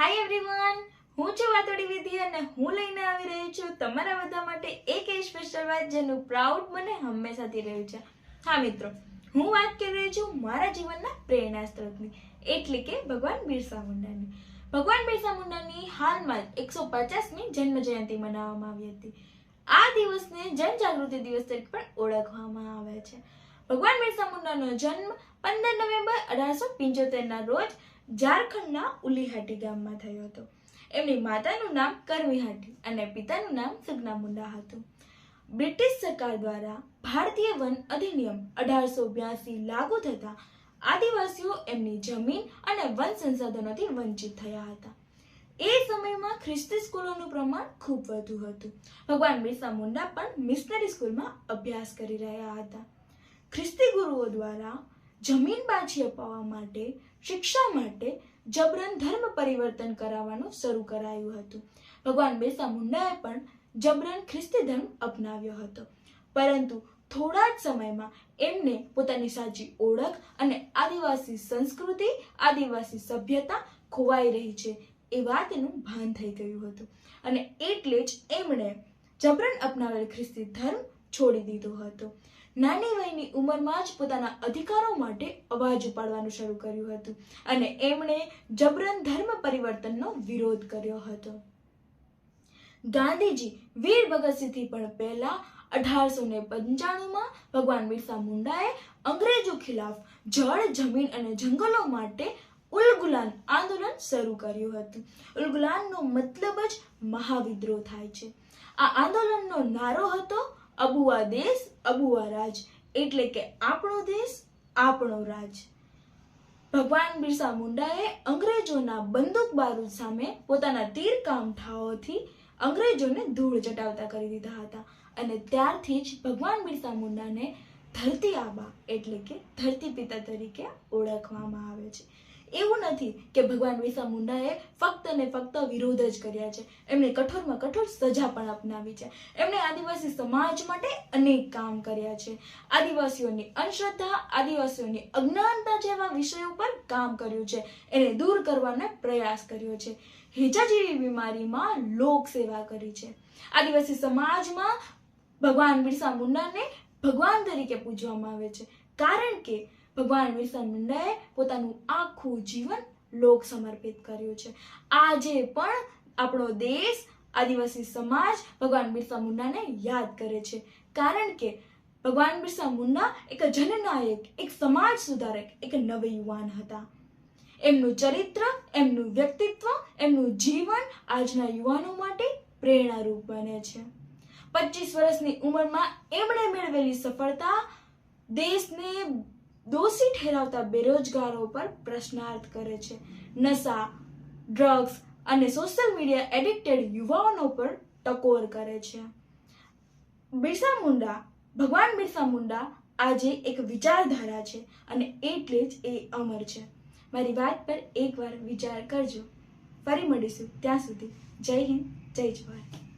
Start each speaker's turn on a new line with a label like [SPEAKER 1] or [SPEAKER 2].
[SPEAKER 1] Hi everyone, હું છું વાતોડી વિધિ અને હું લઈને આવી રહી છું તમારા બધા માટે એક એ સ્પેશિયલ વાત જેનું પ્રાઉડ મને હંમેશાથી રહ્યું છે. હા મિત્રો, હું વાત કરી રહી છું મારા જીવનના પ્રેરણા સ્ત્રોતની, એટલે કે ભગવાન બિરસા મુંડાની. ભગવાન બિરસા મુંડાની હાલમાં 150મી જન્મ જયંતિ મનાવવામાં આવી હતી. આ દિવસને જનજાગૃતિ દિવસ તરીકે પણ ઓળખવામાં આવે છે. ભગવાન બિરસા મુંડાનો જન્મ 15 નવેમ્બર 1875ના રોજ ઝારખંડના ઉલીહાટી ગામમાં થયો હતો. એમની માતાનું નામ કરમીહાટી અને પિતાનું નામ સુગના મુંડા હતું. બ્રિટિશ સરકાર દ્વારા ભારતીય વન અધિનિયમ 1882 લાગુ થતા આદિવાસીઓ એમની જમીન અને વન સંસાધનોથી વંચિત થયા હતા. એ સમયમાં ખ્રિસ્તી સ્કૂલોનું પ્રમાણ ખૂબ વધુ હતું. ભગવાન બિરસા મુંડા પણ મિશનરી સ્કૂલમાં અભ્યાસ કરી રહ્યા હતા. ખ્રિસ્તી ગુરુઓ દ્વારા જમીન પાછી અપાવવા માટે, શિક્ષા માટે જબરન ધર્મ પરિવર્તન કરાવવાનું શરૂ કરાયું હતું. ભગવાન બિરસા મુંડાએ પણ જબરન ખ્રિસ્તી ધર્મ અપનાવ્યો હતો. પરંતુ થોડા જ સમયમાં એમને પોતાની સાચી ઓળખ અને આદિવાસી સંસ્કૃતિ, આદિવાસી સભ્યતા ખોવાઈ રહી છે એ વાતનું ભાન થઈ ગયું હતું અને એટલે જ એમણે જબરન અપનાવેલ ખ્રિસ્તી ધર્મ છોડી દીધો હતો. નાની વયની ઉંમરમાં જ પોતાના અધિકારો માટે અવાજ ઉપાડવાનું શરૂ કર્યું હતું અને એમણે જબરન ધર્મ પરિવર્તનનો વિરોધ કર્યો હતો. ગાંધીજી વીર ભગતસિંહથી પણ પહેલા 1895માં ભગવાન બિરસા મુંડાએ અંગ્રેજો ખિલાફ જળ, જમીન અને જંગલો માટે ઉલગુલાન આંદોલન શરૂ કર્યું હતું. ઉલગુલાનનો મતલબ જ મહાવિદ્રોહ થાય છે. આ આંદોલનનો નારો હતો અબુઆ દેશ અબુઆ રાજ, એટલે કે આપણો દેશ આપણો રાજ. ભગવાન બિરસા મુંડાએ અંગ્રેજોના બંદૂક બારૂદ સામે પોતાના તીર કામઠાઓથી અંગ્રેજોને ધૂળ ચટાવતા કરી દીધા હતા અને ત્યારથી જ ભગવાન બિરસા મુંડાને ધરતી આબા એટલે કે ધરતી પિતા તરીકે ઓળખવામાં આવે છે. એવું નથી કે ભગવાન બિરસા મુંડાએ ફક્ત ને ફક્ત વિરોધ જ કર્યા છે, એમણે કઠોરમાં કઠોર સજા પણ અપનાવી છે. એમણે આદિવાસી સમાજ માટે અનેક કામ કર્યા છે. આદિવાસીઓની અંધશ્રદ્ધા, આદિવાસીઓની અજ્ઞાનતા જેવા વિષયો પર કામ કર્યું છે. એને દૂર કરવાનો પ્રયાસ કર્યો છે. હેજા જેવી બીમારીમાં લોક સેવા કરી છે. આદિવાસી સમાજમાં ભગવાન બિરસા મુંડાને ભગવાન તરીકે પૂજવામાં આવે છે, કારણ કે ભગવાન બિરસા મુંડાએ પોતાનું આખું જીવન લોક સમર્પિત કર્યું છે. આજે પણ આપણો દેશ, આદિવાસી સમાજ ભગવાન બિરસા મુંડાને યાદ કરે છે, કારણ કે ભગવાન બિરસા મુંડા એક જનનાયક, એક સમાજ સુધારક, એક નવયુવાન હતા. એમનું ચરિત્ર, એમનું વ્યક્તિત્વ, એમનું જીવન આજના યુવાનો માટે પ્રેરણારૂપ બને છે. 25 વર્ષની ઉંમરમાં એમણે મેળવેલી સફળતા દેશને દોષી ઠેરાવતા બેરોજગારો પર પ્રશ્નાર્થ કરે છે. નશા, ડ્રગ્સ અને સોશિયલ મીડિયા એડિક્ટેડ યુવાઓનો પર ટકોર કરે છે. બિરસા મુંડા, ભગવાન બિરસા મુંડા આજે એક વિચારધારા છે અને એટલે જ એ અમર છે. મારી વાત પર એકવાર વિચાર કરજો. ફરી મળીશું, ત્યાં સુધી જય હિન્દ, જય જવાહર.